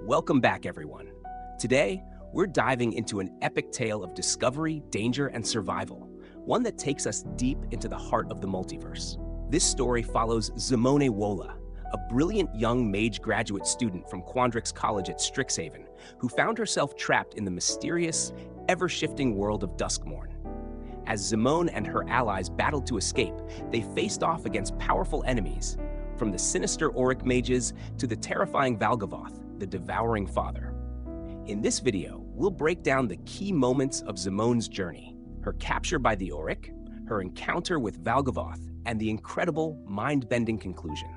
Welcome back, everyone. Today, we're diving into an epic tale of discovery, danger, and survival, one that takes us deep into the heart of the multiverse. This story follows Zimone Wola, a brilliant young mage graduate student from Quandrix College at Strixhaven, who found herself trapped in the mysterious, ever-shifting world of Duskmourn. As Zimone and her allies battled to escape, they faced off against powerful enemies, from the sinister Oriq mages to the terrifying Valgavoth, the Devouring Father. In this video, we'll break down the key moments of Zimone's journey, her capture by the Oriq, her encounter with Valgavoth, and the incredible, mind-bending conclusion.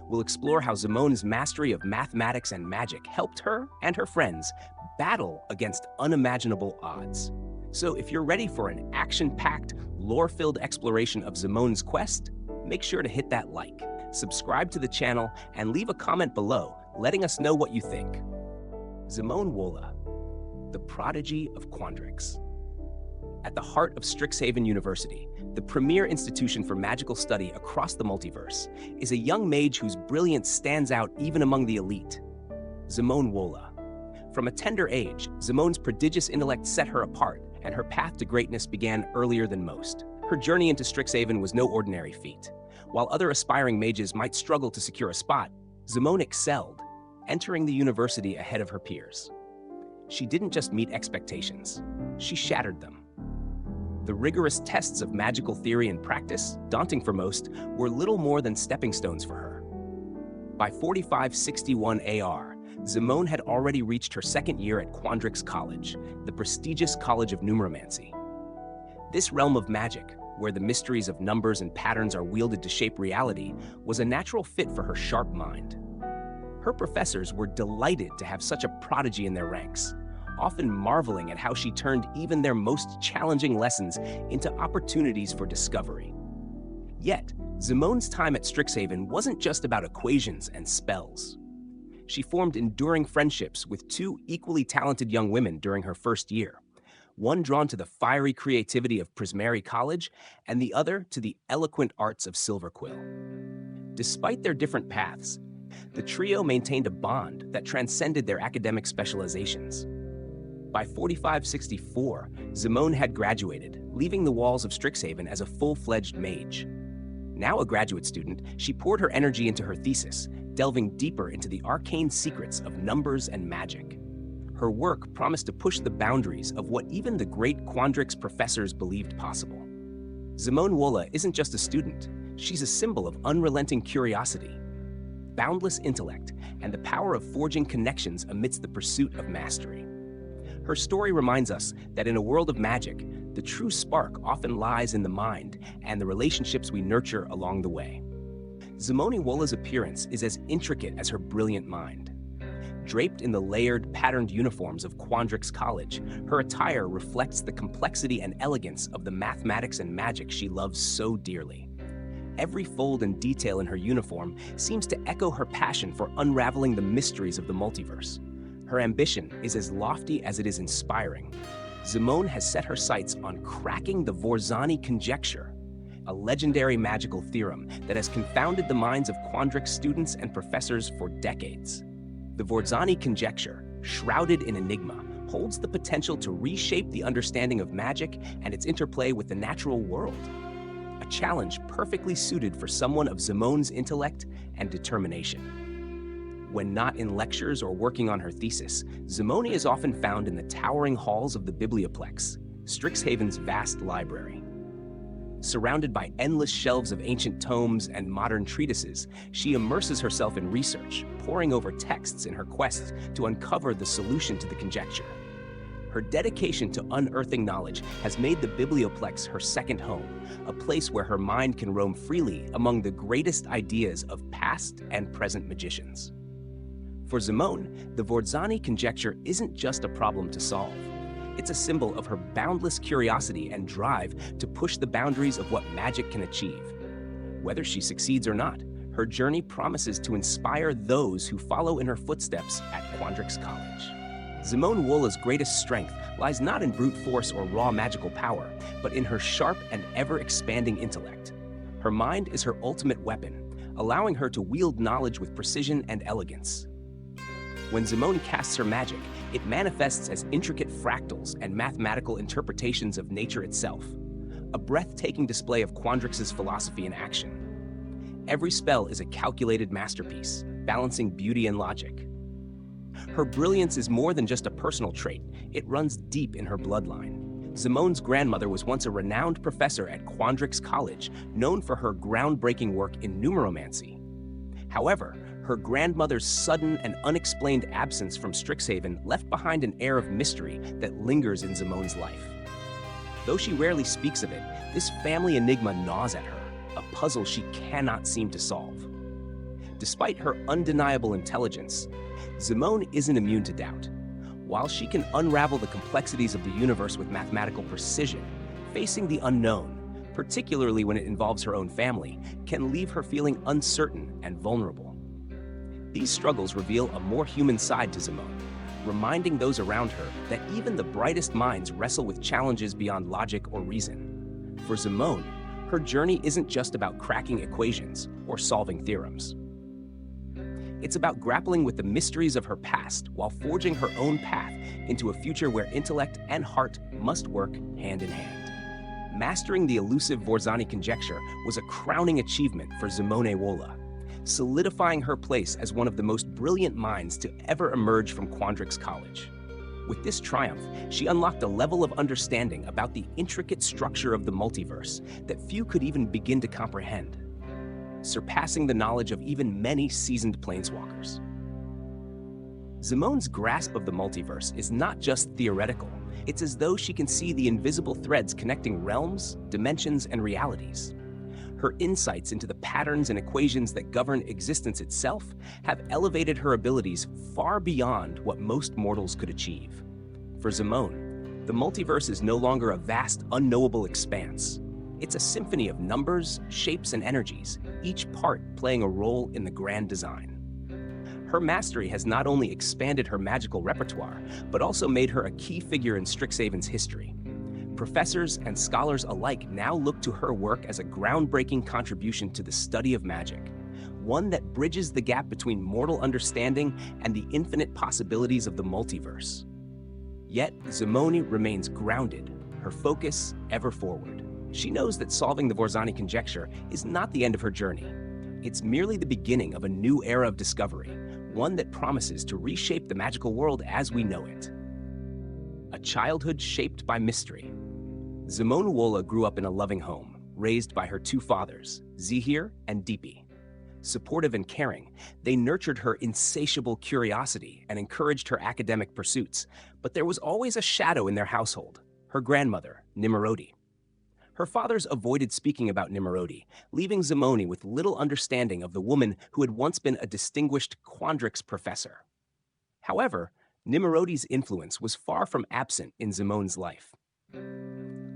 We'll explore how Zimone's mastery of mathematics and magic helped her and her friends battle against unimaginable odds. So if you're ready for an action-packed, lore-filled exploration of Zimone's quest, make sure to hit that like, subscribe to the channel, and leave a comment below letting us know what you think. Zimone Wola, the Prodigy of Quandrix. At the heart of Strixhaven University, the premier institution for magical study across the multiverse, is a young mage whose brilliance stands out even among the elite. Zimone Wola. From a tender age, Zimone's prodigious intellect set her apart, and her path to greatness began earlier than most. Her journey into Strixhaven was no ordinary feat. While other aspiring mages might struggle to secure a spot, Zimone excelled, entering the university ahead of her peers. She didn't just meet expectations, she shattered them. The rigorous tests of magical theory and practice, daunting for most, were little more than stepping stones for her. By 4561 AR, Zimone had already reached her second year at Quandrix College, the prestigious College of Numeromancy. This realm of magic, where the mysteries of numbers and patterns are wielded to shape reality, was a natural fit for her sharp mind. Her professors were delighted to have such a prodigy in their ranks, often marveling at how she turned even their most challenging lessons into opportunities for discovery. Yet, Zimone's time at Strixhaven wasn't just about equations and spells. She formed enduring friendships with two equally talented young women during her first year, one drawn to the fiery creativity of Vorzani College and the other to the eloquent arts of Silverquill. Despite their different paths, the trio maintained a bond that transcended their academic specializations. By 4564, Zimone had graduated, leaving the walls of Strixhaven as a full-fledged mage. Now a graduate student, she poured her energy into her thesis, delving deeper into the arcane secrets of numbers and magic. Her work promised to push the boundaries of what even the great Quandrix professors believed possible. Zimone Wola isn't just a student, she's a symbol of unrelenting curiosity, boundless intellect, and the power of forging connections amidst the pursuit of mastery. Her story reminds us that in a world of magic, the true spark often lies in the mind and the relationships we nurture along the way. Zimone Wola's appearance is as intricate as her brilliant mind. Draped in the layered, patterned uniforms of Quandrix College, her attire reflects the complexity and elegance of the mathematics and magic she loves so dearly. Every fold and detail in her uniform seems to echo her passion for unraveling the mysteries of the multiverse. Her ambition is as lofty as it is inspiring. Zimone has set her sights on cracking the Vorzani Conjecture, a legendary magical theorem that has confounded the minds of Quandrix students and professors for decades. The Vorzani Conjecture, shrouded in enigma, holds the potential to reshape the understanding of magic and its interplay with the natural world. A challenge perfectly suited for someone of Zimone's intellect and determination. When not in lectures or working on her thesis, Zimone is often found in the towering halls of the Biblioplex, Strixhaven's vast library. Surrounded by endless shelves of ancient tomes and modern treatises, she immerses herself in research, poring over texts in her quest to uncover the solution to the conjecture. Her dedication to unearthing knowledge has made the Biblioplex her second home, a place where her mind can roam freely among the greatest ideas of past and present magicians. For Zimone, the Vorzani Conjecture isn't just a problem to solve. It's a symbol of her boundless curiosity and drive to push the boundaries of what magic can achieve. Whether she succeeds or not, her journey promises to inspire those who follow in her footsteps at Quandrix College. Zimone Wola's greatest strength lies not in brute force or raw magical power, but in her sharp and ever-expanding intellect. Her mind is her ultimate weapon, allowing her to wield knowledge with precision and elegance. When Zimone casts her magic, it manifests as intricate fractals and mathematical interpretations of nature itself, a breathtaking display of Quandrix's philosophy in action. Every spell is a calculated masterpiece, balancing beauty and logic. Her brilliance is more than just a personal trait, it runs deep in her bloodline. Zimone's grandmother was once a renowned professor at Quandrix College, known for her groundbreaking work in numeromancy. However, her grandmother's sudden and unexplained absence from Strixhaven left behind an air of mystery that lingers in Zimone's life. Though she rarely speaks of it, this family enigma gnaws at her, a puzzle she cannot seem to solve. Despite her undeniable intelligence, Zimone isn't immune to doubt. While she can unravel the complexities of the universe with mathematical precision, facing the unknown, particularly when it involves her own family, can leave her feeling uncertain and vulnerable. These struggles reveal a more human side to Zimone, reminding those around her that even the brightest minds wrestle with challenges beyond logic or reason. For Zimone, her journey isn't just about cracking equations or solving theorems. It's about grappling with the mysteries of her past while forging her own path into a future where intellect and heart must work hand in hand. Mastering the elusive Vorzani Conjecture was a crowning achievement for Zimone Wola, solidifying her place as one of the most brilliant minds to ever emerge from Quandrix College. With this triumph, she unlocked a level of understanding about the intricate structure of the multiverse that few could even begin to comprehend, surpassing the knowledge of even many seasoned planeswalkers. Zimone's grasp of the multiverse is not just theoretical, it's as though she can see the invisible threads connecting realms, dimensions, and realities. Her insights into the patterns and equations that govern existence itself have elevated her abilities far beyond what most mortals could achieve. For Zimone, the multiverse is no longer a vast, unknowable expanse. It's a symphony of numbers, shapes, and energies, each part playing a role in the grand design. Her mastery has not only expanded her magical repertoire, but also made her a key figure in Strixhaven's history. Professors and scholars alike now look to her work as a groundbreaking contribution to the study of magic, one that bridges the gap between mortal understanding and the infinite possibilities of the multiverse. Yet, Zimone remains grounded, her focus ever forward. She knows that solving the Vorzani Conjecture is not the end of her journey. It's merely the beginning of a new era of discovery, one that promises to reshape the magical world as we know it. A childhood shaped by mystery. Zimone Wola grew up in a loving home, raised by her two fathers, Zihir and Deepi. Supportive and caring, they nurtured her insatiable curiosity and encouraged her academic pursuits, but there was always a shadow in their household, her grandmother, Nimerodi. Her fathers avoided speaking about Nimerodi, leaving Zimone with little understanding of the woman who had once been a distinguished Quandrix professor. However, Nimerodi's influence was far from absent in Zimone's life.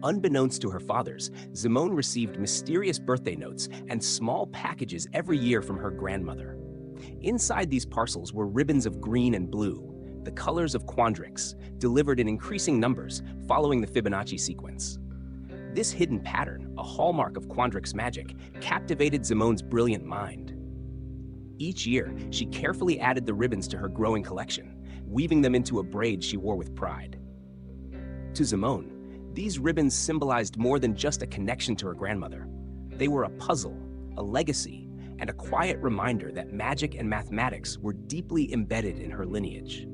Unbeknownst to her fathers, Zimone received mysterious birthday notes and small packages every year from her grandmother. Inside these parcels were ribbons of green and blue, the colors of Quandrix, delivered in increasing numbers following the Fibonacci sequence. This hidden pattern, a hallmark of Quandrix magic, captivated Zimone's brilliant mind. Each year, she carefully added the ribbons to her growing collection, weaving them into a braid she wore with pride. To Zimone, these ribbons symbolized more than just a connection to her grandmother. They were a puzzle, a legacy, and a quiet reminder that magic and mathematics were deeply embedded in her lineage.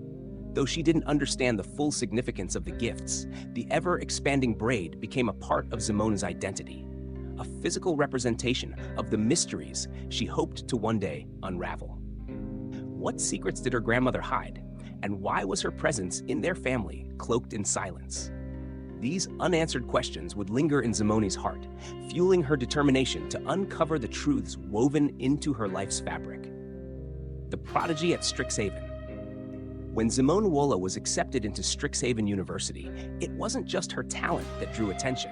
Though she didn't understand the full significance of the gifts, the ever-expanding braid became a part of Zimone's identity, a physical representation of the mysteries she hoped to one day unravel. What secrets did her grandmother hide, and why was her presence in their family cloaked in silence? These unanswered questions would linger in Zimone's heart, fueling her determination to uncover the truths woven into her life's fabric. The Prodigy at Strixhaven. When Zimone Wola was accepted into Strixhaven University, it wasn't just her talent that drew attention.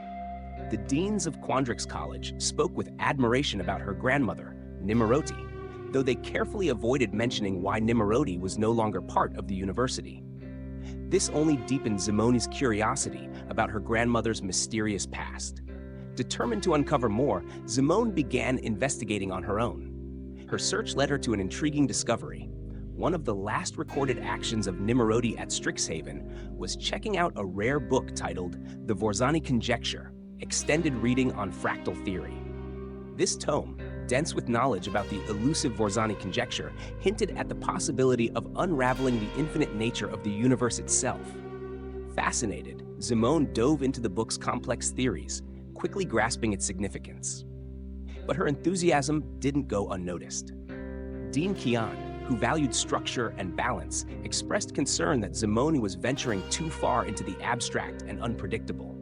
The deans of Quandrix College spoke with admiration about her grandmother, Nimerodi, though they carefully avoided mentioning why Nimerodi was no longer part of the university. This only deepened Zimone's curiosity about her grandmother's mysterious past. Determined to uncover more, Zimone began investigating on her own. Her search led her to an intriguing discovery. one of the last recorded actions of Nimrodi at Strixhaven was checking out a rare book titled The Vorzani Conjecture, Extended Reading on Fractal Theory. This tome, dense with knowledge about the elusive Vorzani Conjecture, hinted at the possibility of unraveling the infinite nature of the universe itself. Fascinated, Zimone dove into the book's complex theories, quickly grasping its significance. But her enthusiasm didn't go unnoticed. Dean Kian, who valued structure and balance, expressed concern that Zimone was venturing too far into the abstract and unpredictable.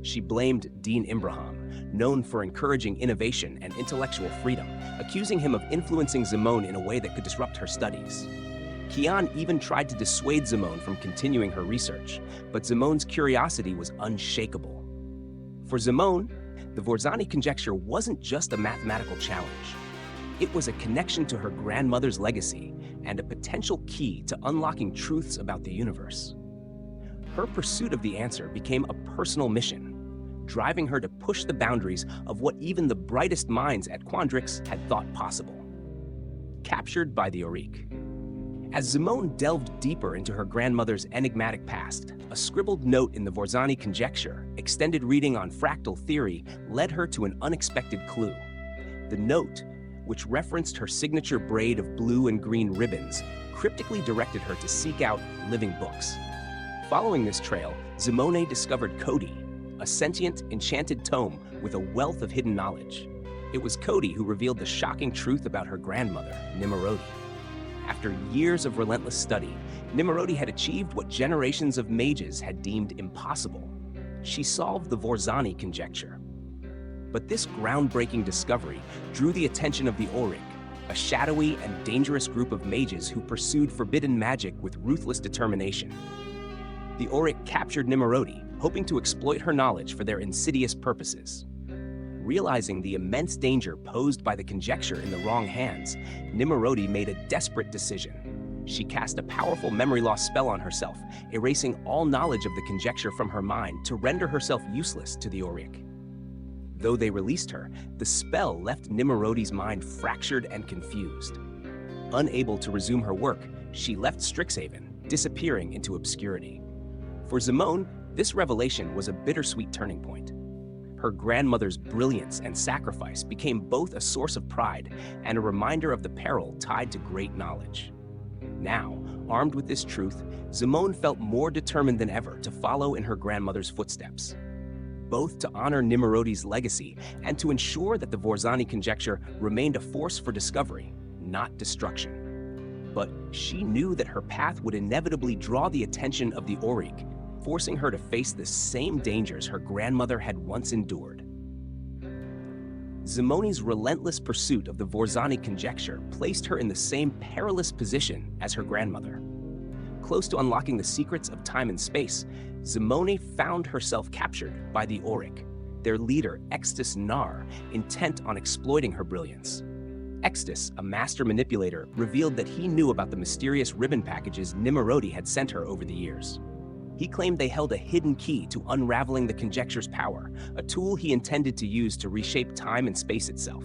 She blamed Dean Imbraham, known for encouraging innovation and intellectual freedom, accusing him of influencing Zimone in a way that could disrupt her studies. Kian even tried to dissuade Zimone from continuing her research, but Zimone's curiosity was unshakable. For Zimone, the Vorzani Conjecture wasn't just a mathematical challenge. It was a connection to her grandmother's legacy and a potential key to unlocking truths about the universe. Her pursuit of the answer became a personal mission, driving her to push the boundaries of what even the brightest minds at Quandrix had thought possible. Captured by the Oriq. As Zimone delved deeper into her grandmother's enigmatic past, a scribbled note in the Vorzani Conjecture, extended reading on fractal theory, led her to an unexpected clue. The note, which referenced her signature braid of blue and green ribbons, cryptically directed her to seek out living books. Following this trail, Zimone discovered Cody, a sentient, enchanted tome with a wealth of hidden knowledge. It was Cody who revealed the shocking truth about her grandmother, Nimrodi. After years of relentless study, Nimrodi had achieved what generations of mages had deemed impossible. She solved the Vorzani Conjecture. But this groundbreaking discovery drew the attention of the Oriq, a shadowy and dangerous group of mages who pursued forbidden magic with ruthless determination. The Oriq captured Nimrodi, hoping to exploit her knowledge for their insidious purposes. Realizing the immense danger posed by the conjecture in the wrong hands, Nimrodi made a desperate decision. She cast a powerful memory loss spell on herself, erasing all knowledge of the conjecture from her mind to render herself useless to the Oriq. Though they released her, the spell left Nimrodi's mind fractured and confused. Unable to resume her work, she left Strixhaven, disappearing into obscurity. For Zimone, this revelation was a bittersweet turning point. Her grandmother's brilliance and sacrifice became both a source of pride and a reminder of the peril tied to great knowledge. Now, armed with this truth, Zimone felt more determined than ever to follow in her grandmother's footsteps, both to honor Nimrodi's legacy and to ensure that the Vorzani Conjecture remained a force for discovery, not destruction. But she knew that her path would inevitably draw the attention of the Oriq, forcing her to face the same dangers her grandmother had once endured. Zimone's relentless pursuit of the Vorzani Conjecture placed her in the same perilous position as her grandmother. Close to unlocking the secrets of time and space, Zimone found herself captured by the Oriq, their leader Extus Narr, intent on exploiting her brilliance. Extus, a master manipulator, revealed that he knew about the mysterious ribbon packages Nimrodi had sent her over the years. He claimed they held a hidden key to unraveling the Conjecture's power, a tool he intended to use to reshape time and space itself.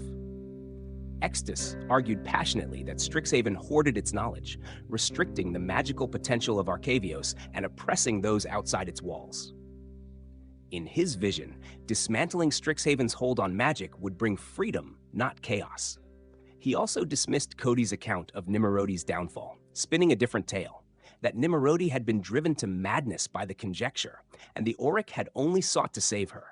Extus argued passionately that Strixhaven hoarded its knowledge, restricting the magical potential of Arcavios and oppressing those outside its walls. In his vision, dismantling Strixhaven's hold on magic would bring freedom, not chaos. He also dismissed Cody's account of Nimrodi's downfall, spinning a different tale, that Nimrodi had been driven to madness by the Conjecture, and the Oriq had only sought to save her.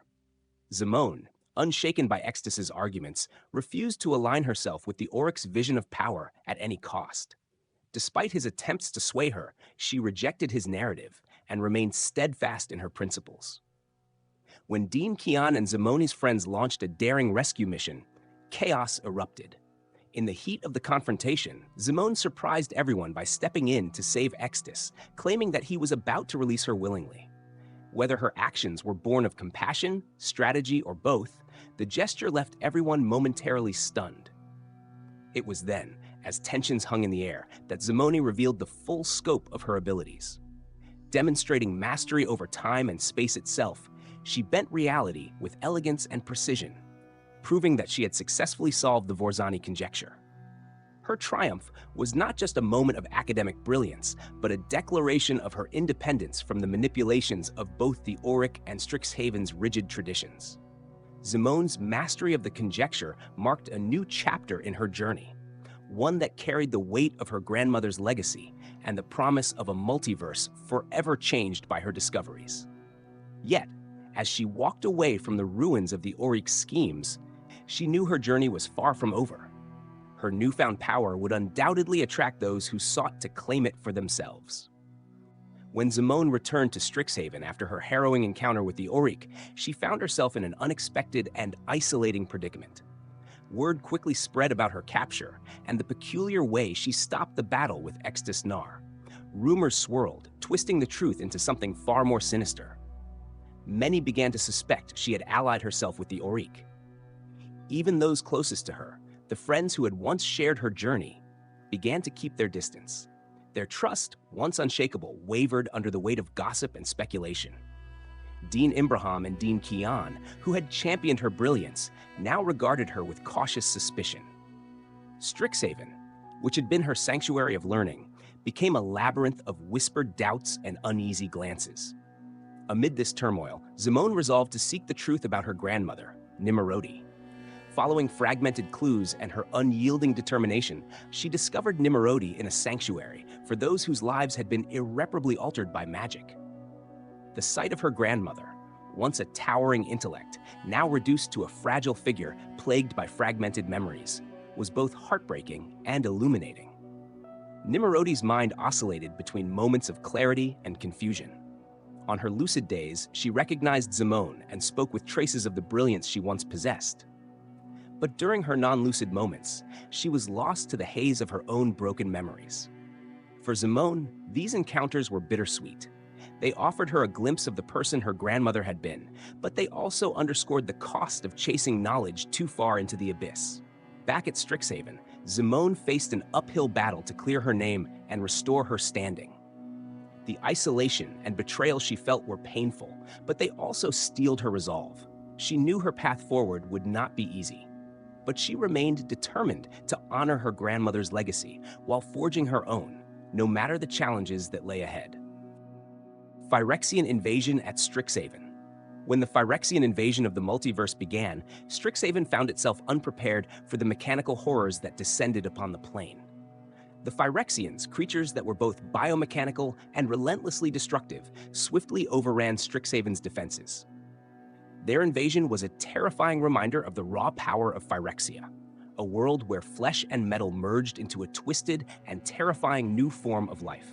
Zimone, unshaken by Extus's arguments, refused to align herself with the Oriq's vision of power at any cost. Despite his attempts to sway her, she rejected his narrative and remained steadfast in her principles. When Dean Kian and Zimone's friends launched a daring rescue mission, chaos erupted. In the heat of the confrontation, Zimone surprised everyone by stepping in to save Extus, claiming that he was about to release her willingly. Whether her actions were born of compassion, strategy, or both, the gesture left everyone momentarily stunned. It was then, as tensions hung in the air, that Zimone revealed the full scope of her abilities. Demonstrating mastery over time and space itself, she bent reality with elegance and precision, proving that she had successfully solved the Vorzani Conjecture. Her triumph was not just a moment of academic brilliance, but a declaration of her independence from the manipulations of both the Oriq and Strixhaven's rigid traditions. Zimone's mastery of the conjecture marked a new chapter in her journey, one that carried the weight of her grandmother's legacy and the promise of a multiverse forever changed by her discoveries. Yet, as she walked away from the ruins of the Oriq schemes, she knew her journey was far from over. Her newfound power would undoubtedly attract those who sought to claim it for themselves. When Zimone returned to Strixhaven after her harrowing encounter with the Oriq, she found herself in an unexpected and isolating predicament. Word quickly spread about her capture and the peculiar way she stopped the battle with Extus Narr. Rumors swirled, twisting the truth into something far more sinister. Many began to suspect she had allied herself with the Oriq. Even those closest to her, the friends who had once shared her journey, began to keep their distance. Their trust, once unshakable, wavered under the weight of gossip and speculation. Dean Imbraham and Dean Kian, who had championed her brilliance, now regarded her with cautious suspicion. Strixhaven, which had been her sanctuary of learning, became a labyrinth of whispered doubts and uneasy glances. Amid this turmoil, Zimone resolved to seek the truth about her grandmother, Nimerodi. Following fragmented clues and her unyielding determination, she discovered Nimerodi in a sanctuary for those whose lives had been irreparably altered by magic. The sight of her grandmother, once a towering intellect, now reduced to a fragile figure plagued by fragmented memories, was both heartbreaking and illuminating. Nimerodi's mind oscillated between moments of clarity and confusion. On her lucid days, she recognized Zimone and spoke with traces of the brilliance she once possessed. But during her non-lucid moments, she was lost to the haze of her own broken memories. For Zimone, these encounters were bittersweet. They offered her a glimpse of the person her grandmother had been, but they also underscored the cost of chasing knowledge too far into the abyss. Back at Strixhaven, Zimone faced an uphill battle to clear her name and restore her standing. The isolation and betrayal she felt were painful, but they also steeled her resolve. She knew her path forward would not be easy, but she remained determined to honor her grandmother's legacy while forging her own, no matter the challenges that lay ahead. Phyrexian invasion at Strixhaven. When the Phyrexian invasion of the multiverse began, Strixhaven found itself unprepared for the mechanical horrors that descended upon the plane. The Phyrexians, creatures that were both biomechanical and relentlessly destructive, swiftly overran Strixhaven's defenses. Their invasion was a terrifying reminder of the raw power of Phyrexia, a world where flesh and metal merged into a twisted and terrifying new form of life.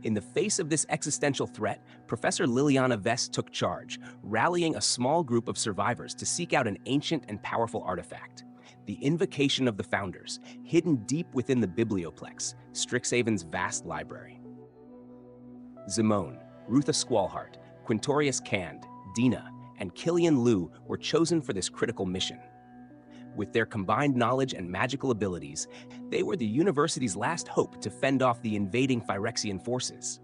In the face of this existential threat, Professor Liliana Vess took charge, rallying a small group of survivors to seek out an ancient and powerful artifact, the Invocation of the Founders, hidden deep within the Biblioplex, Strixhaven's vast library. Zimone, Rutha Squallheart, Quintorius Cand, Dina, and Killian Liu were chosen for this critical mission. With their combined knowledge and magical abilities, they were the university's last hope to fend off the invading Phyrexian forces.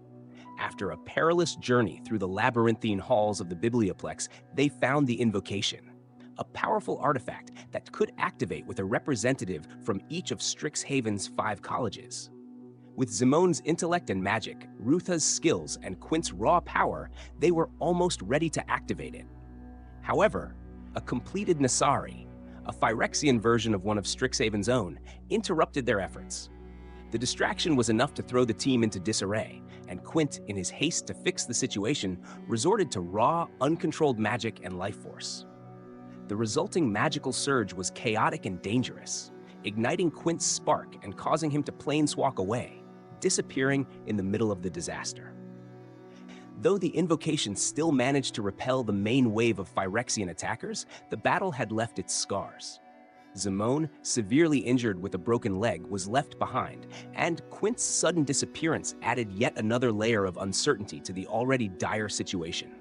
After a perilous journey through the labyrinthine halls of the Biblioplex, they found the Invocation, a powerful artifact that could activate with a representative from each of Strixhaven's 5 colleges. With Zimone's intellect and magic, Rutha's skills, and Quint's raw power, they were almost ready to activate it. However, a completed Nasari, a Phyrexian version of one of Strixhaven's own, interrupted their efforts. The distraction was enough to throw the team into disarray, and Quint, in his haste to fix the situation, resorted to raw, uncontrolled magic and life force. The resulting magical surge was chaotic and dangerous, igniting Quint's spark and causing him to planeswalk away, disappearing in the middle of the disaster. Though the Invocation still managed to repel the main wave of Phyrexian attackers, the battle had left its scars. Zimone, severely injured with a broken leg, was left behind, and Quint's sudden disappearance added yet another layer of uncertainty to the already dire situation.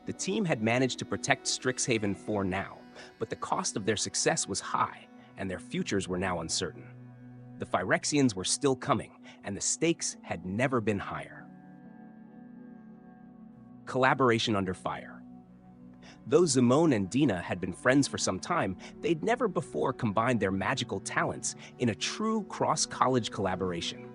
The team had managed to protect Strixhaven for now, but the cost of their success was high, and their futures were now uncertain. The Phyrexians were still coming, and the stakes had never been higher. Collaboration under fire. Though Zimone and Dina had been friends for some time, they'd never before combined their magical talents in a true cross-college collaboration.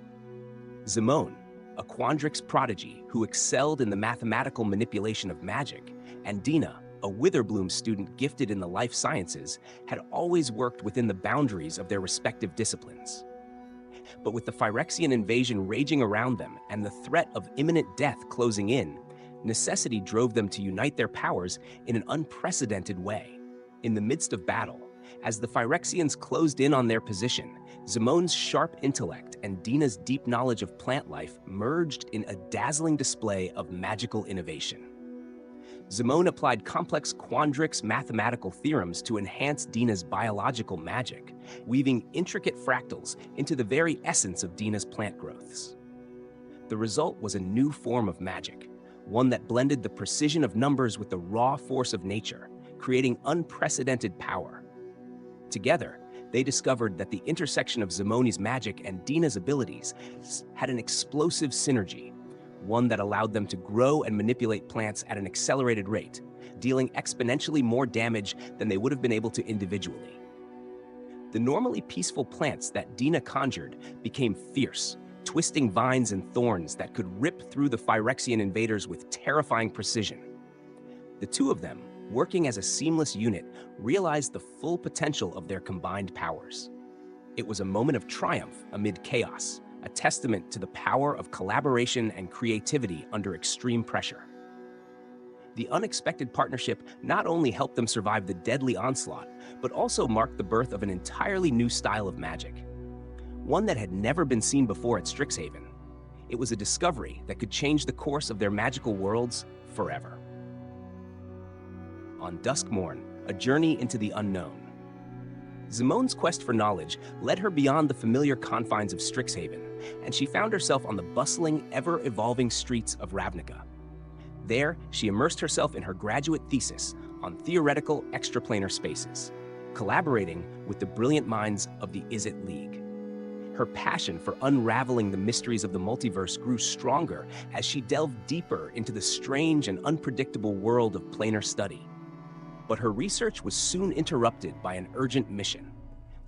Zimone, a Quandrix prodigy who excelled in the mathematical manipulation of magic, and Dina, a Witherbloom student gifted in the life sciences, had always worked within the boundaries of their respective disciplines. But with the Phyrexian invasion raging around them and the threat of imminent death closing in, necessity drove them to unite their powers in an unprecedented way. In the midst of battle, as the Phyrexians closed in on their position, Zimone's sharp intellect and Dina's deep knowledge of plant life merged in a dazzling display of magical innovation. Zimone applied complex Quandrix mathematical theorems to enhance Dina's biological magic, weaving intricate fractals into the very essence of Dina's plant growths. The result was a new form of magic, one that blended the precision of numbers with the raw force of nature, creating unprecedented power. Together, they discovered that the intersection of Zimone's magic and Dina's abilities had an explosive synergy, one that allowed them to grow and manipulate plants at an accelerated rate, dealing exponentially more damage than they would have been able to individually. The normally peaceful plants that Dina conjured became fierce, twisting vines and thorns that could rip through the Phyrexian invaders with terrifying precision. The two of them, working as a seamless unit, realized the full potential of their combined powers. It was a moment of triumph amid chaos, a testament to the power of collaboration and creativity under extreme pressure. The unexpected partnership not only helped them survive the deadly onslaught, but also marked the birth of an entirely new style of magic, one that had never been seen before at Strixhaven. It was a discovery that could change the course of their magical worlds forever. On Duskmourn, a journey into the unknown. Zimone's quest for knowledge led her beyond the familiar confines of Strixhaven, and she found herself on the bustling, ever-evolving streets of Ravnica. There, she immersed herself in her graduate thesis on theoretical extraplanar spaces, collaborating with the brilliant minds of the Izzet League. Her passion for unraveling the mysteries of the multiverse grew stronger as she delved deeper into the strange and unpredictable world of planar study. But her research was soon interrupted by an urgent mission.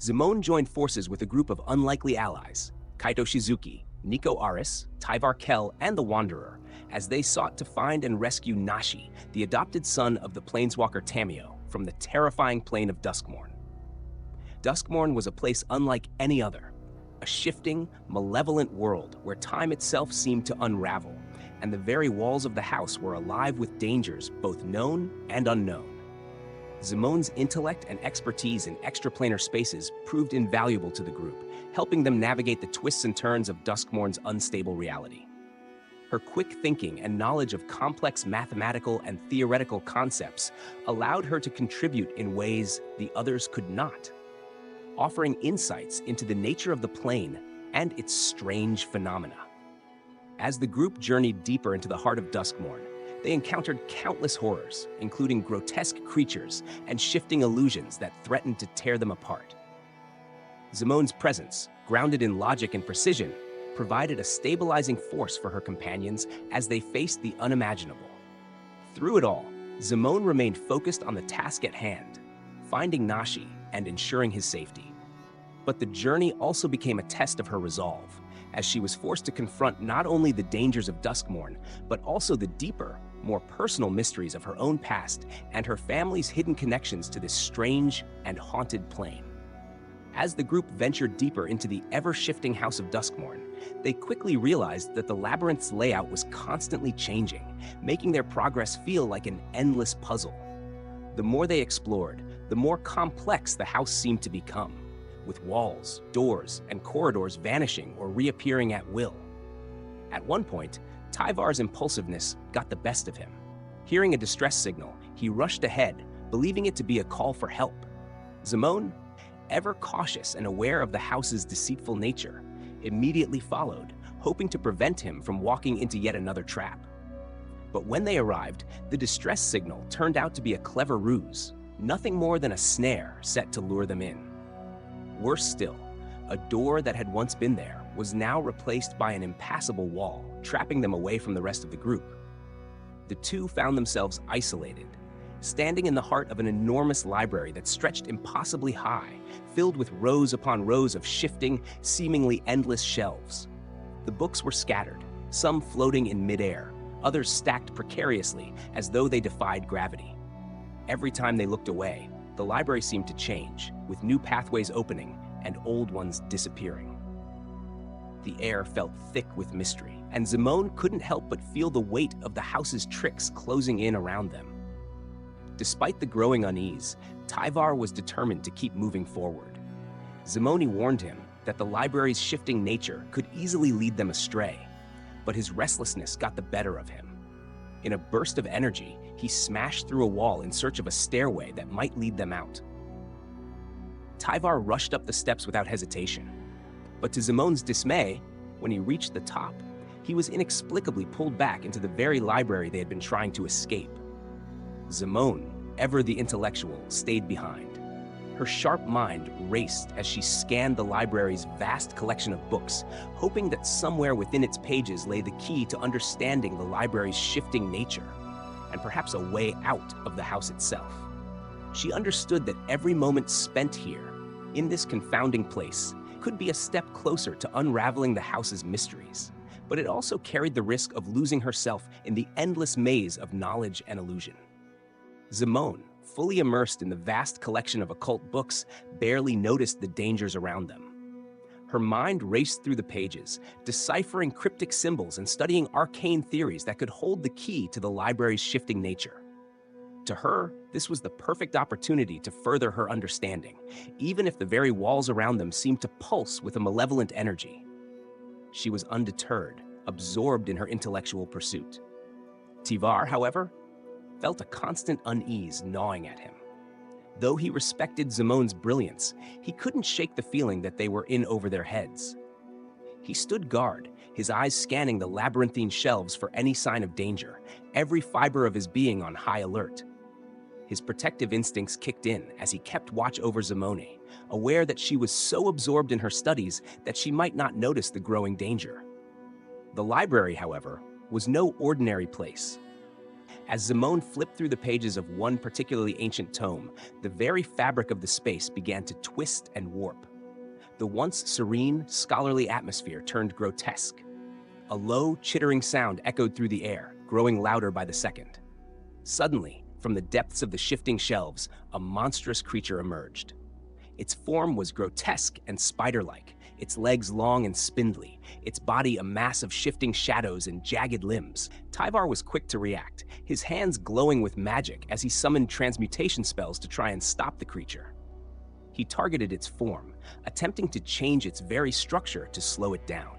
Zimone joined forces with a group of unlikely allies, Kaito Shizuki, Nico Aris, Tyvar Kell, and the Wanderer, as they sought to find and rescue Nashi, the adopted son of the planeswalker Tamiyo, from the terrifying plane of Duskmourn. Duskmourn was a place unlike any other, a shifting, malevolent world where time itself seemed to unravel, and the very walls of the house were alive with dangers both known and unknown. Zimone's intellect and expertise in extraplanar spaces proved invaluable to the group, helping them navigate the twists and turns of Duskmourn's unstable reality. Her quick thinking and knowledge of complex mathematical and theoretical concepts allowed her to contribute in ways the others could not, offering insights into the nature of the plane and its strange phenomena. As the group journeyed deeper into the heart of Duskmourn, they encountered countless horrors, including grotesque creatures and shifting illusions that threatened to tear them apart. Zimone's presence, grounded in logic and precision, provided a stabilizing force for her companions as they faced the unimaginable. Through it all, Zimone remained focused on the task at hand, finding Nashi and ensuring his safety. But the journey also became a test of her resolve, as she was forced to confront not only the dangers of Duskmourn, but also the deeper, more personal mysteries of her own past and her family's hidden connections to this strange and haunted plane. As the group ventured deeper into the ever-shifting House of Duskmourn, they quickly realized that the labyrinth's layout was constantly changing, making their progress feel like an endless puzzle. The more they explored, the more complex the house seemed to become, with walls, doors, and corridors vanishing or reappearing at will. At one point, Tyvar's impulsiveness got the best of him. Hearing a distress signal, he rushed ahead, believing it to be a call for help. Zimone, ever cautious and aware of the house's deceitful nature, immediately followed, hoping to prevent him from walking into yet another trap. But when they arrived, the distress signal turned out to be a clever ruse, nothing more than a snare set to lure them in. Worse still, a door that had once been there was now replaced by an impassable wall, trapping them away from the rest of the group. The two found themselves isolated, standing in the heart of an enormous library that stretched impossibly high, filled with rows upon rows of shifting, seemingly endless shelves. The books were scattered, some floating in midair, others stacked precariously as though they defied gravity. Every time they looked away, the library seemed to change, with new pathways opening and old ones disappearing. The air felt thick with mystery, and Zimone couldn't help but feel the weight of the house's tricks closing in around them. Despite the growing unease, Tyvar was determined to keep moving forward. Zimone warned him that the library's shifting nature could easily lead them astray, but his restlessness got the better of him. In a burst of energy, he smashed through a wall in search of a stairway that might lead them out. Tyvar rushed up the steps without hesitation, but to Zimone's dismay, when he reached the top, he was inexplicably pulled back into the very library they had been trying to escape. Zimone, ever the intellectual, stayed behind. Her sharp mind raced as she scanned the library's vast collection of books, hoping that somewhere within its pages lay the key to understanding the library's shifting nature, and perhaps a way out of the house itself. She understood that every moment spent here, in this confounding place, could be a step closer to unraveling the house's mysteries, but it also carried the risk of losing herself in the endless maze of knowledge and illusion. Zimone, fully immersed in the vast collection of occult books, barely noticed the dangers around them. Her mind raced through the pages, deciphering cryptic symbols and studying arcane theories that could hold the key to the library's shifting nature. To her, this was the perfect opportunity to further her understanding, even if the very walls around them seemed to pulse with a malevolent energy. She was undeterred, absorbed in her intellectual pursuit. Tyvar, however, felt a constant unease gnawing at him. Though he respected Zimone's brilliance, he couldn't shake the feeling that they were in over their heads. He stood guard, his eyes scanning the labyrinthine shelves for any sign of danger, every fiber of his being on high alert. His protective instincts kicked in as he kept watch over Zimone, aware that she was so absorbed in her studies that she might not notice the growing danger. The library, however, was no ordinary place. As Zimone flipped through the pages of one particularly ancient tome, the very fabric of the space began to twist and warp. The once serene, scholarly atmosphere turned grotesque. A low, chittering sound echoed through the air, growing louder by the second. Suddenly, from the depths of the shifting shelves, a monstrous creature emerged. Its form was grotesque and spider-like, its legs long and spindly, its body a mass of shifting shadows and jagged limbs. Tyvar was quick to react, his hands glowing with magic as he summoned transmutation spells to try and stop the creature. He targeted its form, attempting to change its very structure to slow it down.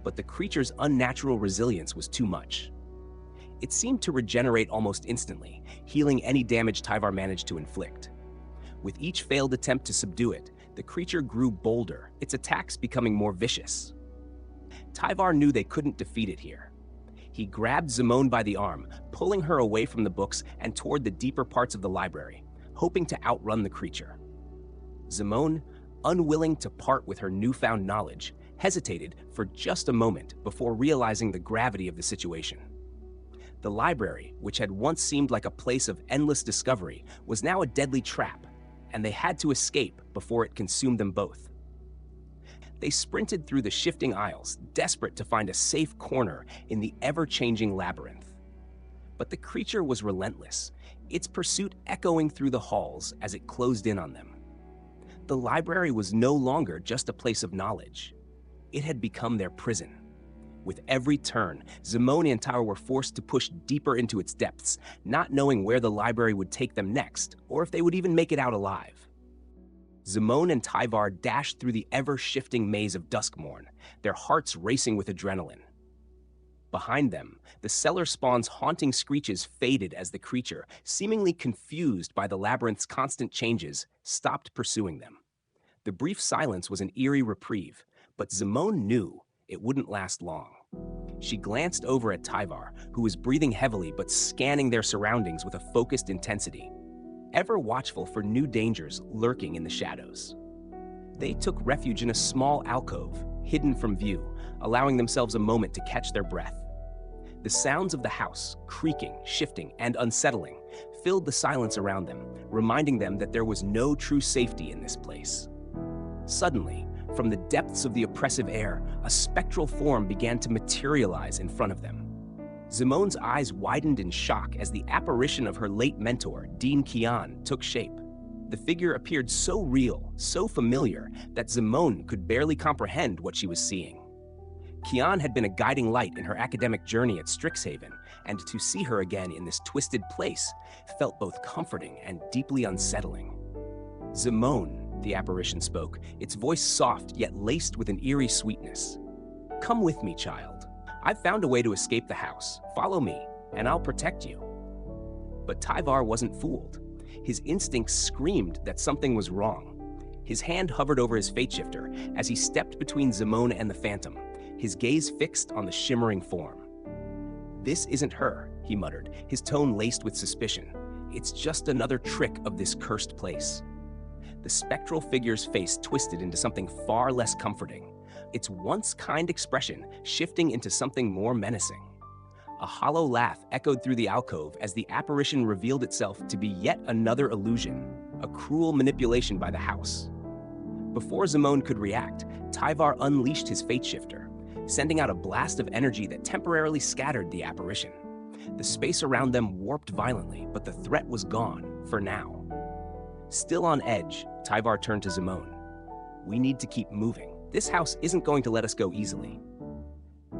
But the creature's unnatural resilience was too much. It seemed to regenerate almost instantly, healing any damage Tyvar managed to inflict. With each failed attempt to subdue it, the creature grew bolder, its attacks becoming more vicious. Tyvar knew they couldn't defeat it here. He grabbed Zimone by the arm, pulling her away from the books and toward the deeper parts of the library, hoping to outrun the creature. Zimone, unwilling to part with her newfound knowledge, hesitated for just a moment before realizing the gravity of the situation. The library, which had once seemed like a place of endless discovery, was now a deadly trap, and they had to escape before it consumed them both. They sprinted through the shifting aisles, desperate to find a safe corner in the ever-changing labyrinth. But the creature was relentless, its pursuit echoing through the halls as it closed in on them. The library was no longer just a place of knowledge. It had become their prison. With every turn, Zimone and Tyvar were forced to push deeper into its depths, not knowing where the library would take them next, or if they would even make it out alive. Zimone and Tyvar dashed through the ever-shifting maze of Duskmourn, their hearts racing with adrenaline. Behind them, the cellar spawn's haunting screeches faded as the creature, seemingly confused by the labyrinth's constant changes, stopped pursuing them. The brief silence was an eerie reprieve, but Zimone knew it wouldn't last long. She glanced over at Tyvar, who was breathing heavily but scanning their surroundings with a focused intensity, ever watchful for new dangers lurking in the shadows. They took refuge in a small alcove, hidden from view, allowing themselves a moment to catch their breath. The sounds of the house, creaking, shifting, and unsettling, filled the silence around them, reminding them that there was no true safety in this place. Suddenly, from the depths of the oppressive air, a spectral form began to materialize in front of them. Zimone's eyes widened in shock as the apparition of her late mentor, Dean Kian, took shape. The figure appeared so real, so familiar, that Zimone could barely comprehend what she was seeing. Kian had been a guiding light in her academic journey at Strixhaven, and to see her again in this twisted place felt both comforting and deeply unsettling. Zimone, the apparition spoke, its voice soft yet laced with an eerie sweetness. "Come with me, child. I've found a way to escape the house. Follow me, and I'll protect you." But Tyvar wasn't fooled. His instincts screamed that something was wrong. His hand hovered over his fate shifter as he stepped between Zimone and the phantom, his gaze fixed on the shimmering form. "This isn't her," he muttered, his tone laced with suspicion. "It's just another trick of this cursed place." The spectral figure's face twisted into something far less comforting, its once kind expression shifting into something more menacing. A hollow laugh echoed through the alcove as the apparition revealed itself to be yet another illusion, a cruel manipulation by the house. Before Zimone could react, Tyvar unleashed his fate shifter, sending out a blast of energy that temporarily scattered the apparition. The space around them warped violently, but the threat was gone, for now. Still on edge, Tyvar turned to Zimone. "We need to keep moving. This house isn't going to let us go easily."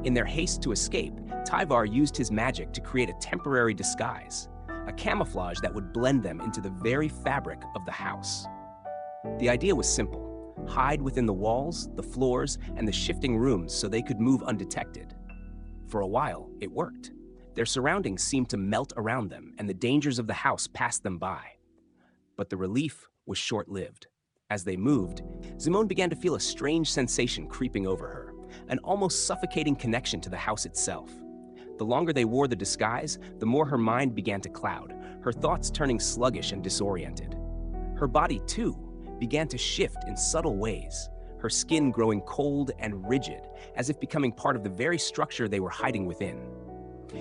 In their haste to escape, Tyvar used his magic to create a temporary disguise, a camouflage that would blend them into the very fabric of the house. The idea was simple: hide within the walls, the floors, and the shifting rooms so they could move undetected. For a while, it worked. Their surroundings seemed to melt around them, and the dangers of the house passed them by. But the relief was short-lived. As they moved, Zimone began to feel a strange sensation creeping over her, an almost suffocating connection to the house itself. The longer they wore the disguise, the more her mind began to cloud, her thoughts turning sluggish and disoriented. Her body, too, began to shift in subtle ways, her skin growing cold and rigid, as if becoming part of the very structure they were hiding within.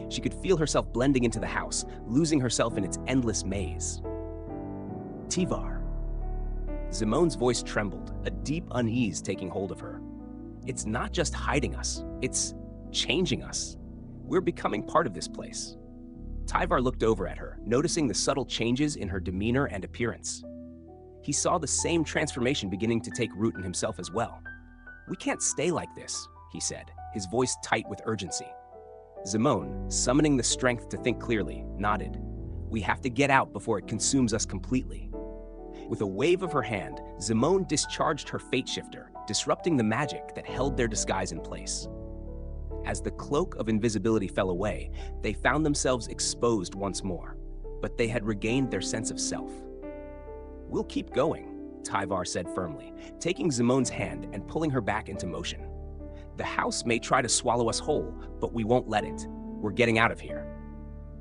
She could feel herself blending into the house, losing herself in its endless maze. "Tyvar." Zimone's voice trembled, a deep unease taking hold of her. "It's not just hiding us, it's changing us. We're becoming part of this place." Tyvar looked over at her, noticing the subtle changes in her demeanor and appearance. He saw the same transformation beginning to take root in himself as well. "We can't stay like this," he said, his voice tight with urgency. Zimone, summoning the strength to think clearly, nodded. "We have to get out before it consumes us completely." With a wave of her hand, Zimone discharged her fate shifter, disrupting the magic that held their disguise in place. As the cloak of invisibility fell away, they found themselves exposed once more, but they had regained their sense of self. "We'll keep going," Tyvar said firmly, taking Zimone's hand and pulling her back into motion. "The house may try to swallow us whole, but we won't let it. We're getting out of here."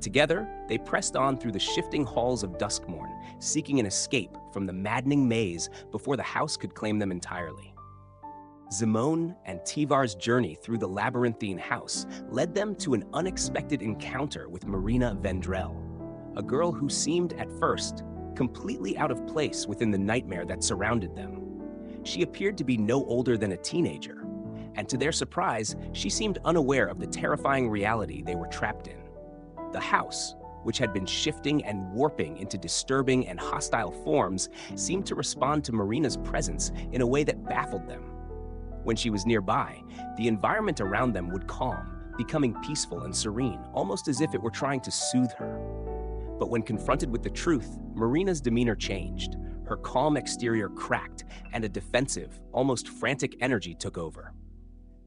Together, they pressed on through the shifting halls of Duskmourn, seeking an escape from the maddening maze before the house could claim them entirely. Zimone and Tyvar's journey through the labyrinthine house led them to an unexpected encounter with Marina Vendrell, a girl who seemed, at first, completely out of place within the nightmare that surrounded them. She appeared to be no older than a teenager, and to their surprise, she seemed unaware of the terrifying reality they were trapped in. The house, which had been shifting and warping into disturbing and hostile forms, seemed to respond to Marina's presence in a way that baffled them. When she was nearby, the environment around them would calm, becoming peaceful and serene, almost as if it were trying to soothe her. But when confronted with the truth, Marina's demeanor changed. Her calm exterior cracked, and a defensive, almost frantic energy took over.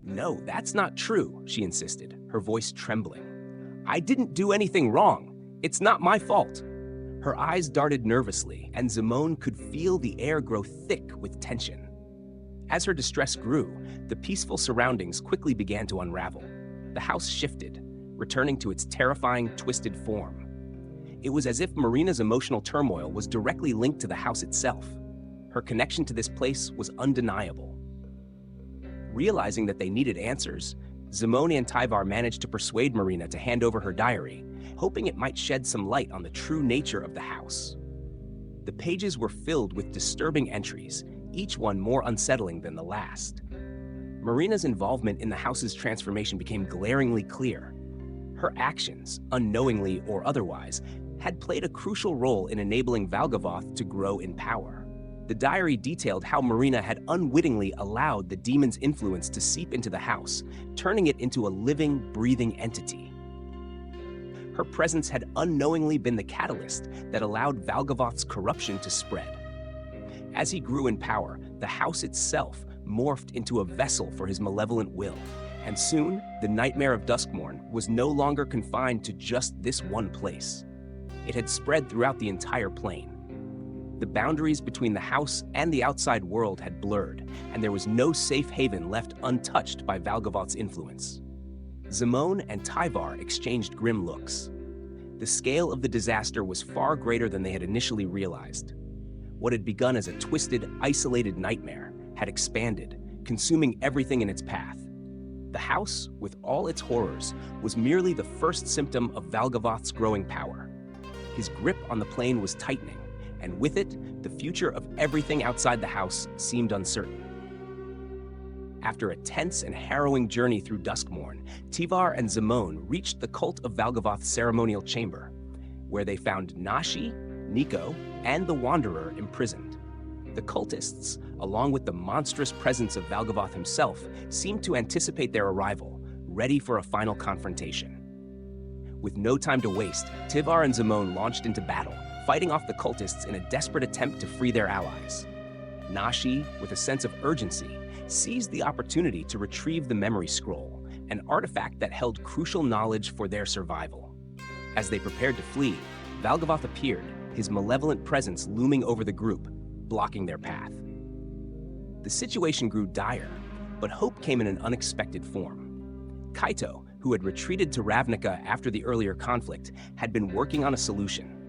"No, that's not true," she insisted, her voice trembling. "I didn't do anything wrong. It's not my fault." Her eyes darted nervously, and Zimone could feel the air grow thick with tension. As her distress grew, the peaceful surroundings quickly began to unravel. The house shifted, returning to its terrifying, twisted form. It was as if Marina's emotional turmoil was directly linked to the house itself. Her connection to this place was undeniable. Realizing that they needed answers, Zimone and Tyvar managed to persuade Marina to hand over her diary, hoping it might shed some light on the true nature of the house. The pages were filled with disturbing entries, each one more unsettling than the last. Marina's involvement in the house's transformation became glaringly clear. Her actions, unknowingly or otherwise, had played a crucial role in enabling Valgavoth to grow in power. The diary detailed how Marina had unwittingly allowed the demon's influence to seep into the house, turning it into a living, breathing entity. Her presence had unknowingly been the catalyst that allowed Valgavoth's corruption to spread. As he grew in power, the house itself morphed into a vessel for his malevolent will, and soon the nightmare of Duskmourn was no longer confined to just this one place. It had spread throughout the entire plane. The boundaries between the house and the outside world had blurred, and there was no safe haven left untouched by Valgavoth's influence. Zimone and Tyvar exchanged grim looks. The scale of the disaster was far greater than they had initially realized. What had begun as a twisted, isolated nightmare had expanded, consuming everything in its path. The house, with all its horrors, was merely the first symptom of Valgavoth's growing power. His grip on the plane was tightening, and with it, the future of everything outside the house seemed uncertain. After a tense and harrowing journey through Duskmourn, Tyvar and Zimone reached the Cult of Valgavoth's ceremonial chamber, where they found Nashi, Nico, and the Wanderer imprisoned. The cultists, along with the monstrous presence of Valgavoth himself, seemed to anticipate their arrival, ready for a final confrontation. With no time to waste, Tyvar and Zimone launched into battle, fighting off the cultists in a desperate attempt to free their allies. Nashi, with a sense of urgency, seized the opportunity to retrieve the memory scroll, an artifact that held crucial knowledge for their survival. As they prepared to flee, Valgavoth appeared, his malevolent presence looming over the group, blocking their path. The situation grew dire, but hope came in an unexpected form. Kaito, who had retreated to Ravnica after the earlier conflict, had been working on a solution.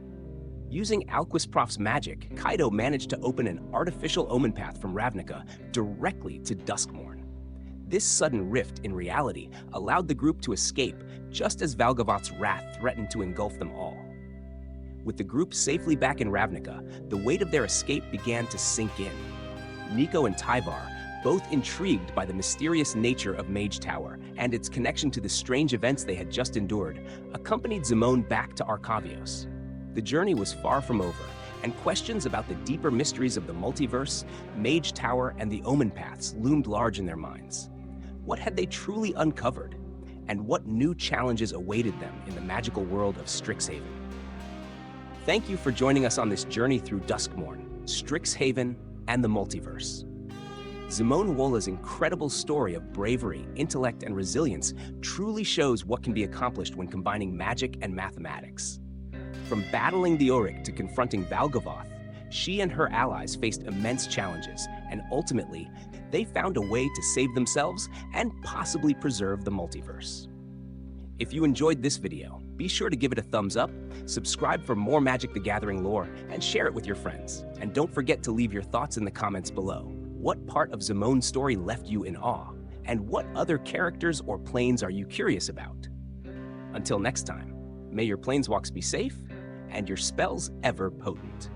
Using Alquistproff's magic, Kaito managed to open an artificial omen path from Ravnica directly to Duskmourn. This sudden rift in reality allowed the group to escape just as Valgavoth's wrath threatened to engulf them all. With the group safely back in Ravnica, the weight of their escape began to sink in. Nico and Tyvar, both intrigued by the mysterious nature of Mage Tower and its connection to the strange events they had just endured, accompanied Zimone back to Arcavios. The journey was far from over, and questions about the deeper mysteries of the multiverse, Mage Tower, and the Omen Paths loomed large in their minds. What had they truly uncovered? And what new challenges awaited them in the magical world of Strixhaven? Thank you for joining us on this journey through Duskmourn, Strixhaven, and the multiverse. Zimone Wola's incredible story of bravery, intellect, and resilience truly shows what can be accomplished when combining magic and mathematics. From battling the Oriq to confronting Valgavoth, she and her allies faced immense challenges, and ultimately, they found a way to save themselves and possibly preserve the multiverse. If you enjoyed this video, be sure to give it a thumbs up, subscribe for more Magic the Gathering lore, and share it with your friends. And don't forget to leave your thoughts in the comments below. What part of Zimone's story left you in awe? And what other characters or planes are you curious about? Until next time, may your planeswalks be safe and your spells ever potent.